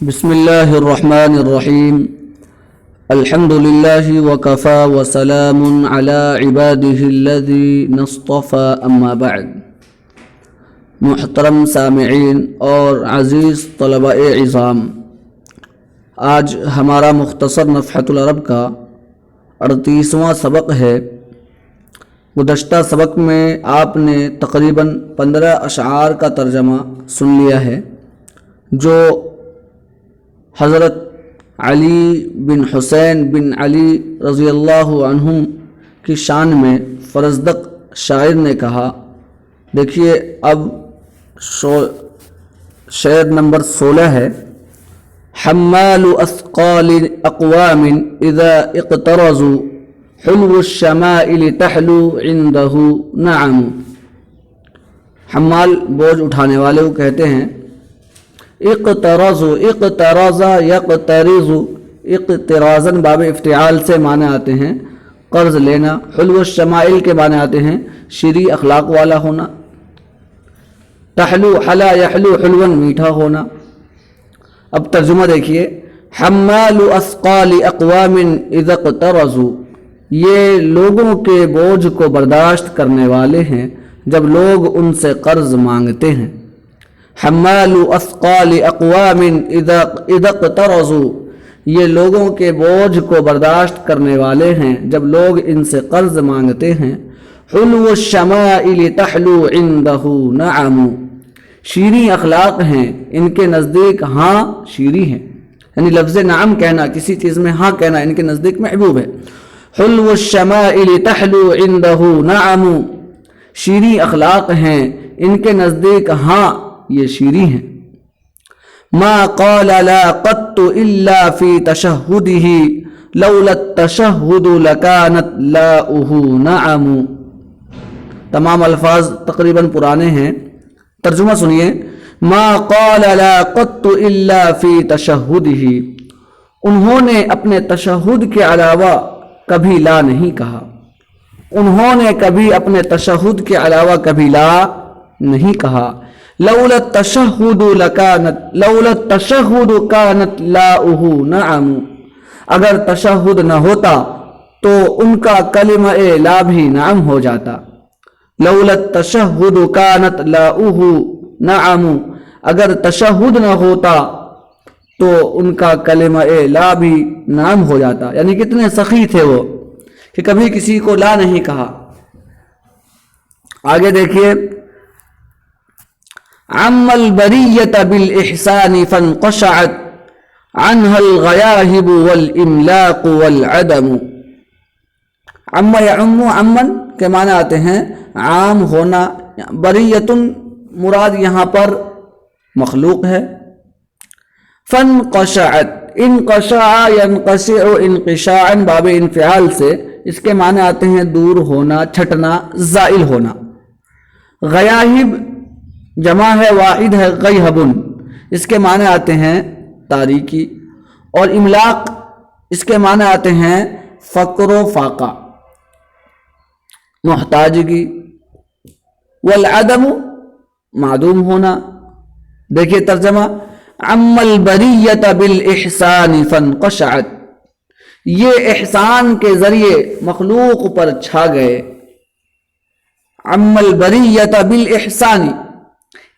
بسم اللہ الرحمن الرحیم الحمد للہ وکفى وسلام علی عباده الذین اصطفى اما بعد۔ محترم سامعین اور عزیز طلباء عظام، آج ہمارا مختصر نفحۃ العرب کا 38واں سبق ہے۔ گزشتہ سبق میں آپ نے تقریباً 15 اشعار کا ترجمہ سن لیا ہے جو حضرت علی بن حسین بن علی رضی اللہ عنہم کی شان میں فرزدق شاعر نے کہا۔ دیکھیے اب شعر نمبر 16 ہے۔ حمال اثقال اقوام اذا اقترضوا حلو الشمائل تحلو عنده نعم۔ حمال بوجھ اٹھانے والے کو کہتے ہیں۔ اقترض یقترض اقتراضاً باب افتعال سے معنی آتے ہیں قرض لینا، حلو الشمائل کے معنی آتے ہیں شیریں اخلاق والا ہونا، تحلو حلا یحلو حلواً میٹھا ہونا۔ اب ترجمہ دیکھیے۔ حمال اثقال اقوام اذا اقترضوا، یہ لوگوں کے بوجھ کو برداشت کرنے والے ہیں جب لوگ ان سے قرض مانگتے ہیں۔ حمال اثقال اقوام اذا اقترضوا، یہ لوگوں کے بوجھ کو برداشت کرنے والے ہیں جب لوگ ان سے قرض مانگتے ہیں۔ حلو الشمائل تحلو عنده نعم، شیریں اخلاق ہیں ان کے نزدیک ہاں شیریں ہیں، یعنی لفظ نعم کہنا، کسی چیز میں ہاں کہنا ان کے نزدیک محبوب ہے۔ حلو الشمائل تحلو عنده نعم، شیریں اخلاق ہیں ان کے نزدیک ہاں یہ شیریں ہیں۔ ما قال لا قط الا فی تشہدہ لولا التشہد لکانت لاؤہ نعم۔ تمام الفاظ تقریباً پرانے ہیں، ترجمہ سنیے۔ ما قال لا قط الا فی تشہدہ، انہوں نے اپنے تشہد کے علاوہ کبھی لا نہیں کہا، انہوں نے کبھی اپنے تشہد کے علاوہ کبھی لا نہیں کہا۔ لولا التشہد کانت لاؤہ نعم، اگر تشہد نہ ہوتا تو ان کا کلمہ لا بھی نعم ہو جاتا۔ لولا التشہد کانت لاؤہ نعم، اگر تشہد نہ ہوتا تو ان کا کلمہ لا بھی نعم ہو جاتا، یعنی کتنے سخی تھے وہ کہ کبھی کسی کو لا نہیں کہا۔ آگے دیکھیے۔ عم البریۃ بالاحسان فانقشعت عنها الغیاہب والاملاق والعدم۔ عم یعم عمن کے معنی آتے ہیں عام ہونا، بریۃ مراد یہاں پر مخلوق ہے۔ فانقشعت، انقشع ینقشع انقشاعا باب انفعال سے اس کے معنی آتے ہیں دور ہونا، چھٹنا، زائل ہونا۔ غیاہب جمع ہے، واحد ہے غیہب، اس کے معنی آتے ہیں تاریکی، اور املاق اس کے معنی آتے ہیں فقر و فاقہ، محتاجگی۔ والعدم معدوم ہونا۔ دیکھیے ترجمہ۔ عم البریۃ بالاحسان فانقشعت، یہ احسان کے ذریعے مخلوق پر چھا گئے۔ عم البریۃ بالاحسان،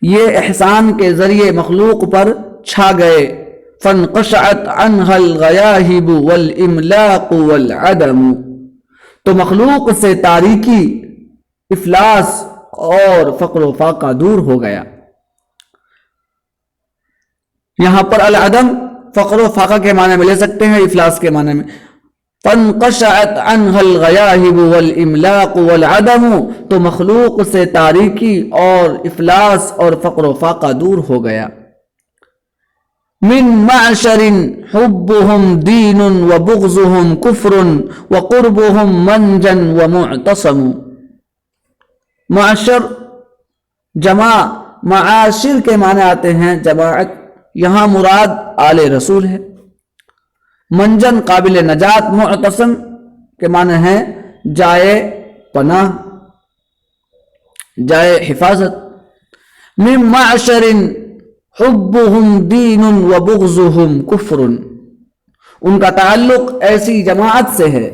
یہ احسان کے ذریعے مخلوق پر چھا گئے۔ فانقشعت عنها الغیاہب والاملاق والعدم، تو مخلوق سے تاریکی، افلاس اور فقر و فاقہ دور ہو گیا۔ یہاں پر العدم فقر و فاقہ کے معنی میں لے سکتے ہیں، افلاس کے معنی میں۔ فانقشعت عنها الغیاہب والاملاق والعدم، تو مخلوق سے تاریکی اور افلاس اور فقر و فاقہ دور ہو گیا۔ من معشر حبهم دین وبغضهم کفر وقربهم منجا ومعتصم۔ معشر جمع معاشر کے معنی آتے ہیں جماعت، یہاں مراد آل رسول ہے۔ منجن قابل نجات، معتصم کے معنی ہے جائے پناہ، جائے حفاظت۔ من معشر حبهم دین وبغضهم کفر، ان کا تعلق ایسی جماعت سے ہے،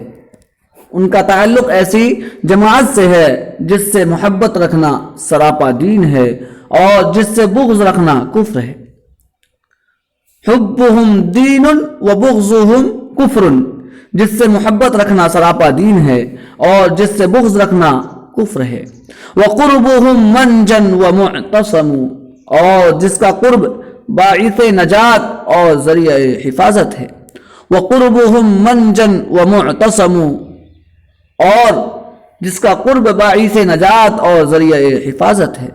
ان کا تعلق ایسی جماعت سے ہے جس سے محبت رکھنا سراپا دین ہے اور جس سے بغض رکھنا کفر ہے۔ حبهم دین وبغضهم کفر، جس سے محبت رکھنا سراپا دین ہے اور جس سے بغض رکھنا کفر ہے۔ وقربهم منجا ومعتصم، اور جس کا قرب باعث نجات اور ذریعہ حفاظت ہے۔ وقربهم منجا ومعتصم، اور جس کا قرب باعث نجات اور ذریعہ حفاظت ہے۔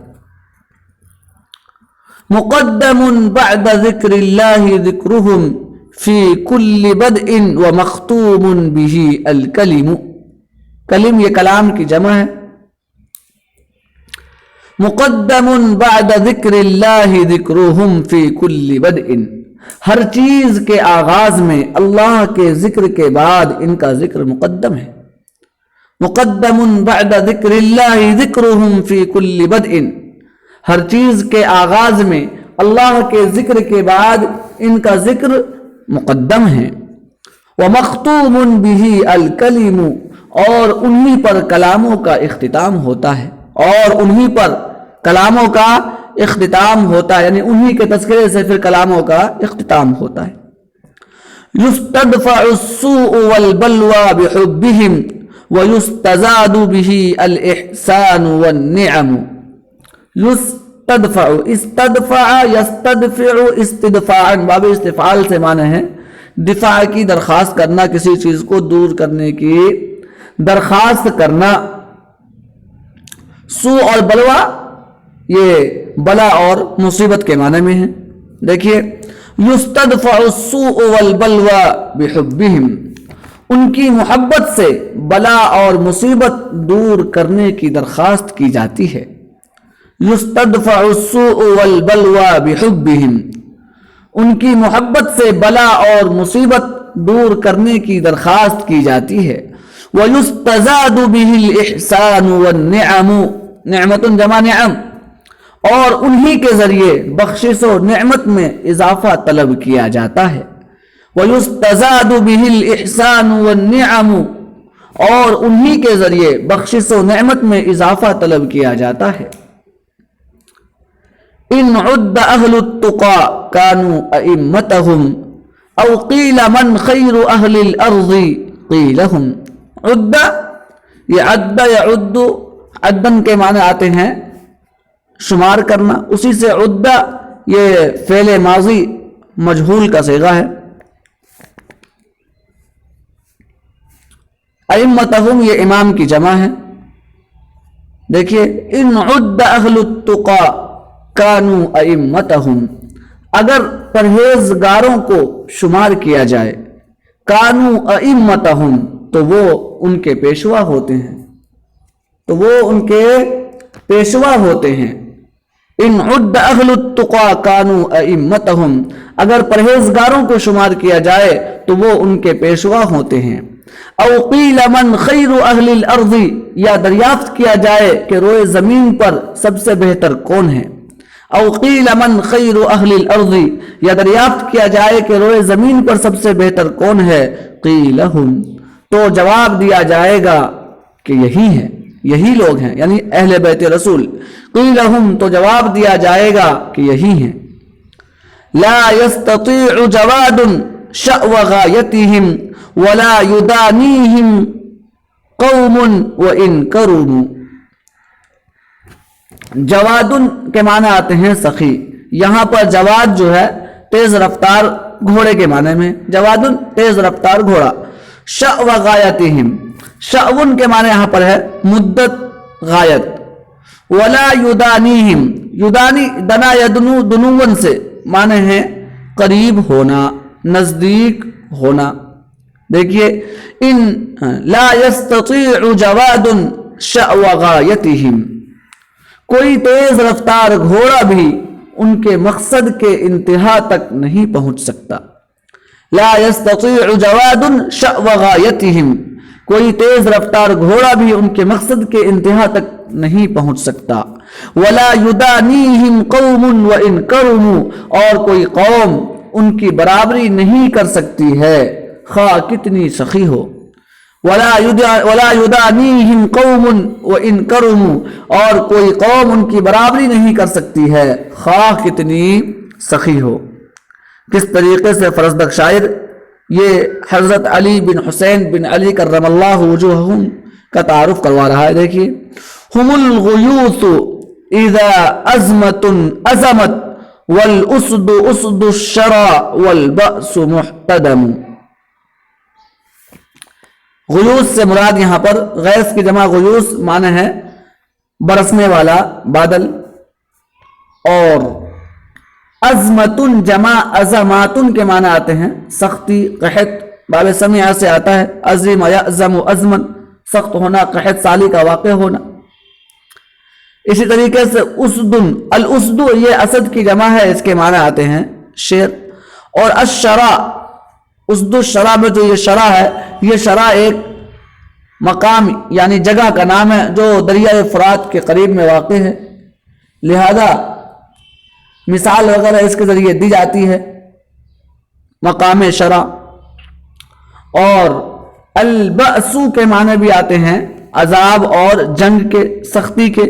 مقدم بعد ذکر اللہ ذکرهم فی کل بدء ومختوم به الکلم، کلم یہ کلام کی جمع ہے۔ مقدم بعد ذکر اللہ ذکرهم فی کل بدء، ہر چیز کے آغاز میں اللہ کے ذکر کے بعد ان کا ذکر مقدم ہے۔ مقدم بعد ذکر اللہ ذکرهم فی کل بدء، ہر چیز کے آغاز میں اللہ کے ذکر کے بعد ان کا ذکر مقدم ہے۔ ومختوم به الکلم، اور انہی پر کلاموں کا اختتام ہوتا ہے، اور انہی پر کلاموں کا اختتام ہوتا ہے، یعنی انہی کے تذکرے سے پھر کلاموں کا اختتام ہوتا ہے۔ یستدفع السوء والبلوى بحبهم وَيُسْتَزَادُ بِهِ الْإِحْسَانُ وَالنِّعَمُ۔ یستدفع، استدفع یستدفع استدفاعا، باب استفعال سے معنی ہے دفاع کی درخواست کرنا، کسی چیز کو دور کرنے کی درخواست کرنا۔ سوء اور بلوا یہ بلا اور مصیبت کے معنی میں ہے۔ دیکھیے، یستدفع السوء والبلوى بحبهم، ان کی محبت سے بلا اور مصیبت دور کرنے کی درخواست کی جاتی ہے۔ یستدفع السوء والبلوى بحبهم، ان کی محبت سے بلا اور مصیبت دور کرنے کی درخواست کی جاتی ہے۔ وَيُسْتَزَادُ بِهِ الْإِحْسَانُ وَالنِّعَمُ، نعمت جمع نعم، اور انہی کے ذریعے بخشش و نعمت میں اضافہ طلب کیا جاتا ہے۔ وَيُسْتَزَادُ بِهِ الْإِحْسَانُ وَالنِّعَمُ، اور انہی کے ذریعے بخشش و نعمت میں اضافہ طلب کیا جاتا ہے۔ ان عد اہل التقى كانوا ائمتهم او قیل من خیر اہل الارض قیلهم۔ عد، یہ عد یعد، عدن کے معنی آتے ہیں شمار کرنا، اسی سے عد یہ فعل ماضی مجہول کا صیغہ ہے۔ ائمتهم یہ امام کی جمع ہے۔ دیکھیے، ان عد اہل التقى كانوا ائمتهم، اگر پرہیزگاروں کو شمار کیا جائے، كانوا ائمتهم تو وہ ان کے پیشوا ہوتے ہیں، تو وہ ان کے پیشوا ہوتے ہیں۔ ان عد اہل التقى كانوا ائمتهم، اگر پرہیزگاروں کو شمار کیا جائے تو وہ ان کے پیشوا ہوتے ہیں۔ او قیل من خیر اہل الارض، یا دریافت کیا جائے کہ روئے زمین پر سب سے بہتر کون ہے۔ او قیل من خیر اہل الارض، یا دریافت کیا جائے کہ روئے زمین پر سب سے بہتر کون ہے۔ قیلہم، تو جواب دیا جائے گا کہ یہی ہے، یہی لوگ ہیں، یعنی اہل بیت رسول۔ قیلہم، تو جواب دیا جائے گا کہ یہی ہیں۔ لا يستطيع جواد شأو غایتهم ولا يدانيهم قوم وإن كرموا۔ جواد کے معنی آتے ہیں سخی، یہاں پر جواد جو ہے تیز رفتار گھوڑے کے معنی میں، جواد تیز رفتار گھوڑا۔ شأو غایتهم، شأون کے معنی یہاں پر ہے مدت غایت۔ ولا یدانیہم، یدانی دنا یدنو دنون سے معنی ہے قریب ہونا، نزدیک ہونا۔ دیکھیے، ان لا يستطيع جواد شأو غایتهم، کوئی تیز رفتار گھوڑا بھی ان کے مقصد کے انتہا تک نہیں پہنچ سکتا۔ لا يستطيع جواد شأو غایتهم، کوئی تیز رفتار گھوڑا بھی ان کے مقصد کے انتہا تک نہیں پہنچ سکتا. ولا یدانیہم قوم وان کرموا، اور کوئی قوم ان کی برابری نہیں کر سکتی ہے خواہ کتنی سخی ہو. ولا یدانیہم قوم وان کرموا، اور کوئی قوم ان کی برابری نہیں کر سکتی ہے خواہ کتنی سخی ہو. کس طریقے سے فرزدق شاعر یہ حضرت علی بن حسین بن علی کرم اللہ وجوہہم کا تعارف کروا رہا ہے. دیکھیے، ہم الغیوث اذا ازمت ازمت والاسد اسد الشرع والبأس محتدم. غیوث سے مراد یہاں پر غیث کی جمع غیوث معنی ہے برسنے والا بادل، اور عظمتن جمع عظماتن کے معنی آتے ہیں سختی، قحط. باب سمع سے آتا ہے عظم یعظم عظمن، سخت ہونا، قحط سالی کا واقع ہونا. اسی طریقے سے اسدن، الاسد یہ اسد کی جمع ہے، اس کے معنی آتے ہیں شیر. اور الشرع، اسد الشرع میں جو یہ شرع ہے، یہ شرع ایک مقام یعنی جگہ کا نام ہے جو دریائے فرات کے قریب میں واقع ہے، لہذا مثال وغیرہ اس کے ذریعے دی جاتی ہے مقام شرع. اور البأس کے معنی بھی آتے ہیں عذاب اور جنگ کے، سختی کے.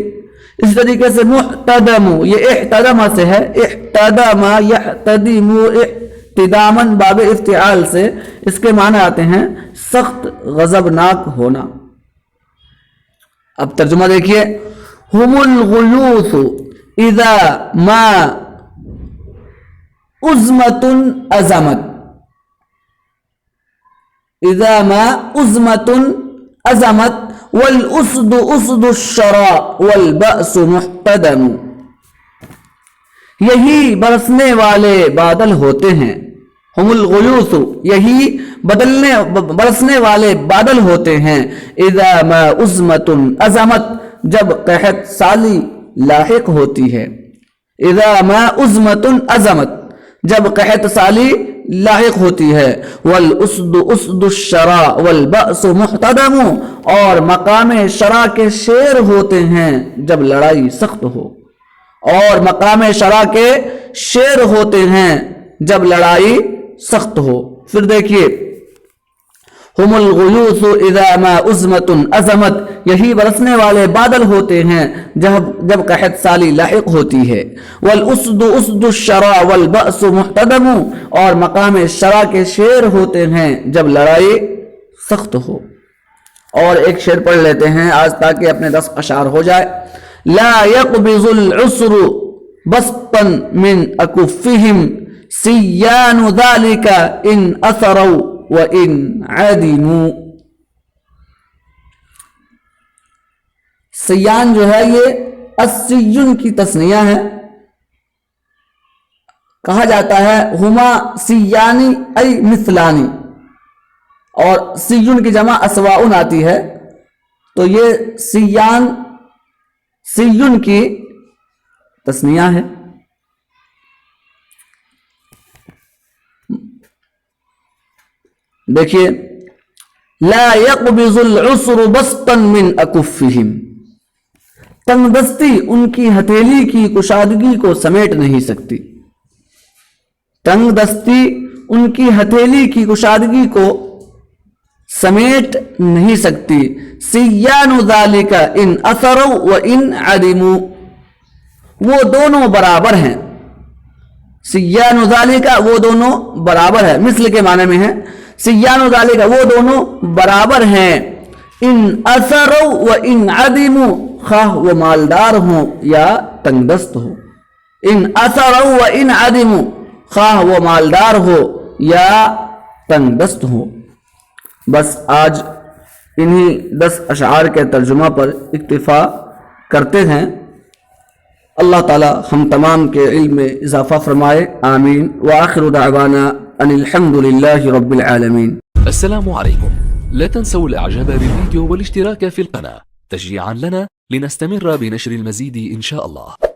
اس طریقے سے محتدم، یہ احتدم سے ہے، احتدم یحتدم احتداما باب افتعال سے، اس کے معنی آتے ہیں سخت غضبناک ہونا. اب ترجمہ دیکھیے، ہم الغیوث اذا ما ازمت ازمت، اذا ما ازمت ازمت والاسد اسد الشرع والبأس محتدم. یہی برسنے والے بادل ہوتے ہیں، ہم الغیوث یہی برسنے والے بادل ہوتے ہیں، اذا ما ازمت ازمت جب قحط سالی لاحق ہوتی ہے، اذا ما ازمت ازمت جب قحط سالی لاحق ہوتی ہے. والاسد اسد الشرع والبأس محتدم، اور مقام شرع کے شیر ہوتے ہیں جب لڑائی سخت ہو، اور مقام شرع کے شیر ہوتے ہیں جب لڑائی سخت ہو. پھر دیکھیے، ہم الغیوث اذا ما ازمت ازمت، یہی برسنے والے بادل ہوتے ہیں جب قحط سالی لاحق ہوتی ہے. والاسد اسد الشرع والبأس محتدم، اور مقام شرع کے شیر ہوتے ہیں جب لڑائی سخت ہو. اور ایک شعر پڑھ لیتے ہیں آج تاکہ اپنے 10 اشعار ہو جائے. لا يقبض العسر بسطا من اکفهم سیان ذلك ان اثروا وَإِنْ عَدِمُوا. سیان جو ہے یہ السیون کی تثنیہ ہے، کہا جاتا ہے ہما سیانی ای مثلانی، اور سیون کی جمع اسواؤن آتی ہے، تو یہ سیان سیون کی تثنیہ ہے. دیکھیے، لا يقبض العسر بسطا من اکفهم، تنگ دستی ان کی ہتھیلی کی کشادگی کو سمیٹ نہیں سکتی. تنگ دستی ان کی ہتھیلی کی کشادگی کو سمیٹ نہیں سکتی. سیان ذالک ان اثروا وان عدموا، وہ دونوں برابر ہیں. سیان ذالک وہ دونوں برابر ہے، مثل کے معنی میں ہے. سیان ذالک وہ دونوں برابر ہیں، ان اثروا وان عدموا، خواہ وہ مالدار ہوں یا تنگ دست ہو. ان اثروا وان عدموا، خواہ وہ مالدار ہو یا تنگ دست ہو. بس آج انہی 10 اشعار کے ترجمہ پر اکتفا کرتے ہیں. اللہ تعالی ہم تمام کے علم میں اضافہ فرمائے، آمین. وآخر دعوانا ان الحمد للہ رب العالمین. السلام عليكم. لا تنسوا الاعجاب بالفيديو والاشتراك في القناة تشجيعا لنا لنستمر بنشر المزيد إن شاء الله.